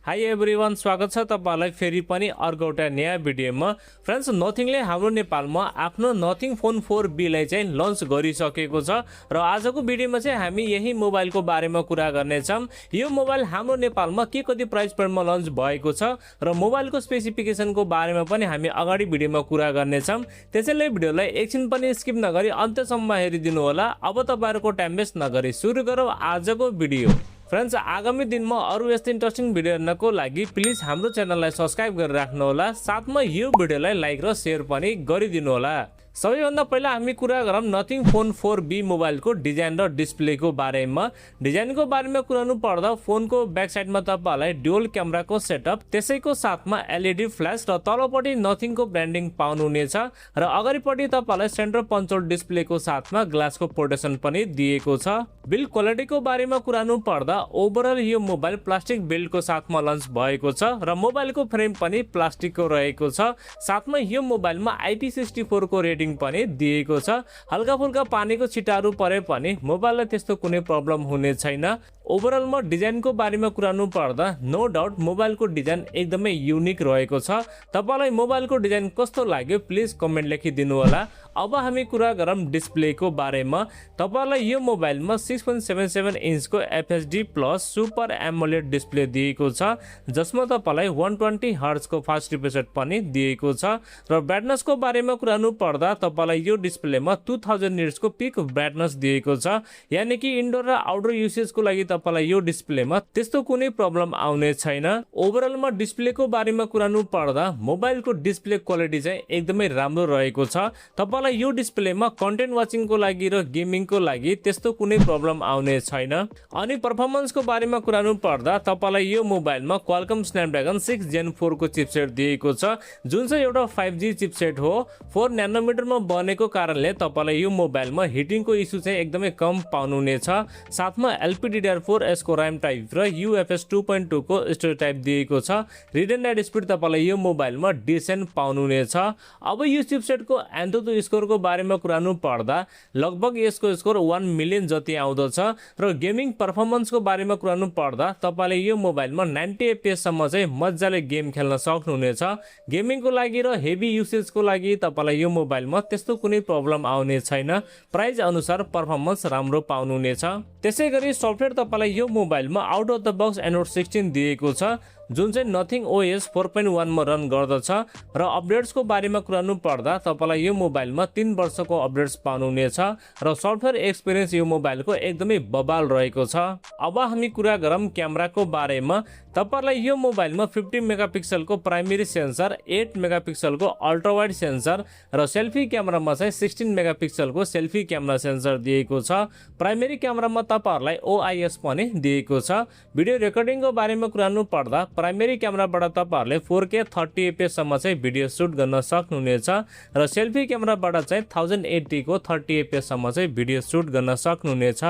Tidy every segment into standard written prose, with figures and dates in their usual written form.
High everyone, स्वागत छ तपाईलाई फेरि पनि अर्को एउटा नयाँ भिडियोमा। फ्रेन्ड्स, नथिङले हाम्रो नेपालमा आफ्नो नथिङ फोन 4B लाई चाहिँ लन्च गरिसकेको छ र आजको भिडियोमा चाहिँ हामी यही मोबाइलको बारेमा कुरा गर्नेछौँ। यो मोबाइल हाम्रो नेपालमा के कति प्राइस पॉइन्टमा लन्च भएको छ र मोबाइलको स्पेसिफिकेसनको बारेमा पनि हामी अगाडि भिडियोमा कुरा गर्नेछौँ। त्यसैले भिडियोलाई एकछिन पनि स्किप नगरी अन्त्यसम्म हेरिदिनु होला। अब तपाईहरुको टाइम वेस्ट नगरी सुरु गरौँ आजको भिडियो। फ्रेन्ड्स, आगामी दिनमा अरु यस्तै इन्ट्रेस्टिङ भिडियो हेर्नको लागि प्लिज हाम्रो च्यानललाई सब्स्क्राइब गरेर राख्नु होला। साथमा यो भिडियोलाई लाइक र शेयर पनि गरिदिनु होला। सबैभन्दा पहिला हामी कुरा गरौँ नथिङ फोन 4B मोबाइलको डिजाइन र डिस्प्लेको बारेमा। डिजाइनको बारेमा कुरानु पर्दा फोनको ब्याक साइडमा तपाईलाई डुअल क्यामेराको सेटअप, त्यसैको साथमा एलईडी फ्ल्याश र तलपट्टि नथिङको ब्रान्डिङ पाउनुहुनेछ र अगाडिपट्टि तपाईलाई सेन्टर पन्चोल डिस्प्लेको साथमा ग्लासको प्रोटेक्सन पनि दिएको छ। बिल्ड क्वालिटीको बारेमा कुरानु पर्दा ओभरअल यो मोबाइल प्लास्टिक बिल्डको साथमा लन्च भएको छ र मोबाइलको फ्रेम पनि प्लास्टिकको रहेको छ। साथमा यो मोबाइलमा IP64 को रेटिङ पनि दिएको छ। हल्का फुल्का पानीको छिटाहरू परे पनि मोबाइललाई त्यस्तो कुनै प्रब्लम हुने छैन। ओभरअलमा डिजाइनको बारेमा कुरानु पर्दा नो डाउट मोबाइलको डिजाइन एकदमै युनिक रहेको छ। तपाईलाई मोबाइलको डिजाइन कस्तो लाग्यो प्लिज कमेन्ट लेखिदिनु होला। अब हामी कुरा गरौँ डिस्प्लेको बारेमा। तपाईलाई यो मोबाइलमा 6.77 इन्चको FHD plus super AMOLED display दिएको छ, जसमा तपाईलाई 120 हर्ट्जको फास्ट रिफ्रेश रेट पनि दिएको छ र ब्राइटनेसको बारेमा कुरानु पर्दा तपाईलाई यो डिस्प्लेमा 2000 निट्सको पिक ब्राइटनेस दिएको छ। यानी कि इन्डोर र आउटडोर युसेजको लागि तपाईलाई यो डिस्प्लेमा त्यस्तो कुनै प्रब्लम आउने छैन। ओभरअलमा डिस्प्लेको बारेमा कुरानु पर्दा मोबाइलको डिस्प्ले क्वालिटी चाहिँ एकदमै राम्रो रहेको छ। तपाईलाई यो डिस्प्लेमा कन्टेन्ट वाचिङको लागि र गेमिङको लागि त्यस्तो कुनै प्रब्लम आउने छैन। अनि परफर्मेन्सको बारेमा कुरानु पर्दा तपाईलाई यो मोबाइलमा क्वालकम स्न्यापड्रागन 6 जेन 4 को चिपसेट दिएको छ, जुन चाहिँ एउटा 5G चिपसेट हो। 4 न्यानोमिटरमा बनेको कारणले तपाईलाई यो मोबाइलमा हिटिङको इस्यु चाहिँ एकदमै कम पाउनुहुनेछ। साथमा LPDDR4S को RAM टाइप र UFS 2.2 को स्टोरेज टाइप दिएको छ। रिड एन्ड राइट स्पिड तपाईलाई यो मोबाइलमा डिसेन्ट पाउनुहुनेछ। अब यो चिपसेटको एन्टुटु स्कोरको बारेमा कुरानु पर्दा लगभग यसको स्कोर 1 मिलियन जति आउँदछ र गेमिङ परफर्मेन्सको बारेमा कुरानु पर्दा तपाईले यो मोबाइलमा 90 FPS सम्म चाहिँ मज्जाले गेम खेल्न सक्नुहुनेछ। गेमिङको लागि र हेभी युसेजको लागि तपाईलाई यो मोबाइलमा त्यस्तो कुनै प्रब्लम आउने छैन। प्राइस अनुसार परफर्मेन्स राम्रो पाउनुहुनेछ। त्यसैगरी सफ्टवेयर तपाईलाई यो मोबाइलमा out of the box android 16 दिएको छ, जुन चाहिँ नथिङ OS 4.1 मा रन गर्दछ र अपडेट्सको बारेमा कुरानु पर्दा तपाईलाई यो मोबाइलमा 3 वर्षको अपडेट्स पाउनुहुनेछ र सफ्टवेयर एक्सपिरियन्स यो मोबाइलको एकदमै बबाल रहेको छ। अब हामी कुरा गरौँ क्यामेराको बारेमा। तपाईलाई यो मोबाइलमा 50 मेगापिक्सलको प्राइमेरी सेन्सर, 8 मेगापिक्सलको अल्ट्रा वाइड सेन्सर र सेल्फी क्यामेरामा चाहिँ 16 मेगापिक्सलको सेल्फी क्यामेरा सेन्सर दिएको छ। प्राइमेरी क्यामेरामा तपाईहरुलाई OIS पनि दिएको छ। भिडियो रेकर्डिङको बारेमा कुरानु पर्दा प्राइमेरी क्यामेराबाट तपाईहरुले 4K 30 FPS सम्म चाहिँ भिडियो सुट गर्न सक्नुहुनेछ र सेल्फी क्यामेराबाट चाहिँ 1080 को 30 FPS सम्म चाहिँ भिडियो सुट गर्न सक्नुहुनेछ।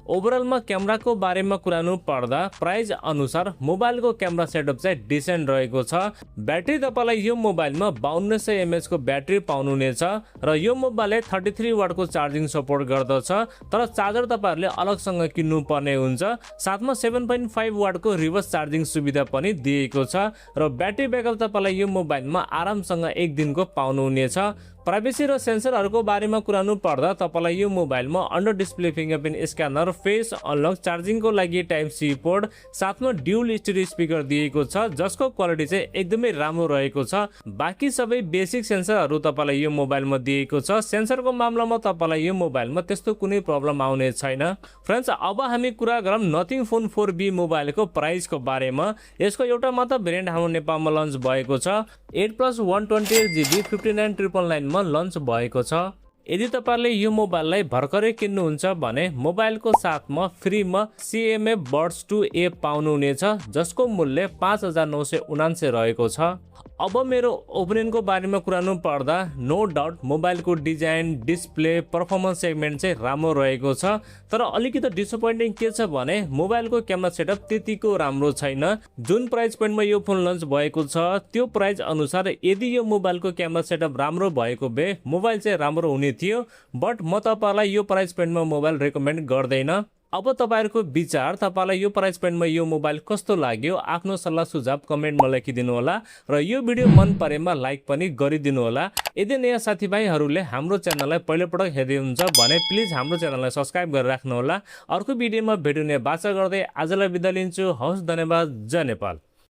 ओभरअलमा क्यामेराको बारेमा कुरानु पर्दा प्राइस अनुसार मोबाइलको क्यामेरा सेटअप चाहिँ डिसेन्ट रहेको छ। ब्याट्री तपाईलाई यो मोबाइलमा 5200 mAh को ब्याट्री पाउनुहुनेछ र यो मोबाइलले 33 वाटको चार्जिङ सपोर्ट गर्दछ, तर चार्जर तपाईहरुले अलगसँग किन्नु पर्ने हुन्छ। साथमा 7.5 वाटको रिभर्स चार्जिङ सुविधा पनि दिएको छ र ब्याट्री ब्याकअप तपाईलाई यो मोबाइलमा आरामसँग 1 दिनको पाउनुहुनेछ। प्राइभेसी र सेन्सरहरूको बारेमा कुरानु पर्दा तपाईलाई यो मोबाइलमा under display fingerprint scanner, face unlock, चार्जिङको लागि टाइप सी पोर्ट, साथमा ड्युल स्टिरियो स्पिकर दिएको छ, जसको क्वालिटी चाहिँ एकदमै राम्रो रहेको छ। बाँकी सबै बेसिक सेन्सरहरू तपाईलाई यो मोबाइलमा दिएको छ। सेन्सरको मामलामा तपाईलाई यो मोबाइलमा त्यस्तो कुनै प्रब्लम आउने छैन। फ्रेन्ड्स, अब हामी कुरा गरौँ नथिङ फोन 4B मोबाइलको प्राइसको बारेमा। यसको एउटा मात्र भेरिएन्ट हाम्रो नेपालमा लन्च भएको छ। 8+128GB 59,999 मा लन्च भएको छ। यदि तपाईहरुले यो मोबाइललाई भर्खरै किन्नुहुन्छ भने मोबाइलको साथमा फ्रीमा CMA Buds 2A पाउनुहुनेछ, जसको मूल्य 5979 रहेको छ। अब मेरो ओपिनियनको बारेमा कुरानु पर्दा नो डाउट मोबाइलको डिजाइन, डिस्प्ले, परफर्मेन्स सेगमेन्ट चाहिँ राम्रो रहेको छ, तर अलिकति डिसअपोइन्टिङ के छ भने मोबाइलको क्यामेरा सेटअप त्यतिको राम्रो छैन। जुन प्राइस पोइन्टमा यो फोन लन्च भएको छ त्यो प्राइस अनुसार यदि यो मोबाइलको क्यामेरा सेटअप राम्रो भएको भए मोबाइल चाहिँ राम्रो हुने थियो, बट म तपाईहरुलाई यो प्राइस पोइन्टमा मोबाइल रेकमेन्ड गर्दैन। अब तपाईहरुको विचार, तपाईलाई यो प्राइस पोइन्टमा यो मोबाइल कस्तो लाग्यो, आफ्नो सल्लाह सुझाव कमेन्टमा लेखिदिनु होला र यो भिडियो मन परेमा लाइक पनि गरिदिनु होला। यदि नयाँ साथीभाइहरूले हाम्रो च्यानललाई पहिलोपटक हेर्दै हुनुहुन्छ भने प्लिज हाम्रो च्यानललाई सब्स्क्राइब गरेर राख्नु होला। अर्को भिडियोमा भेट्ने बाचा गर्दै आजलाई बिदा लिन्छु। हवस्, धन्यवाद। जय नेपाल।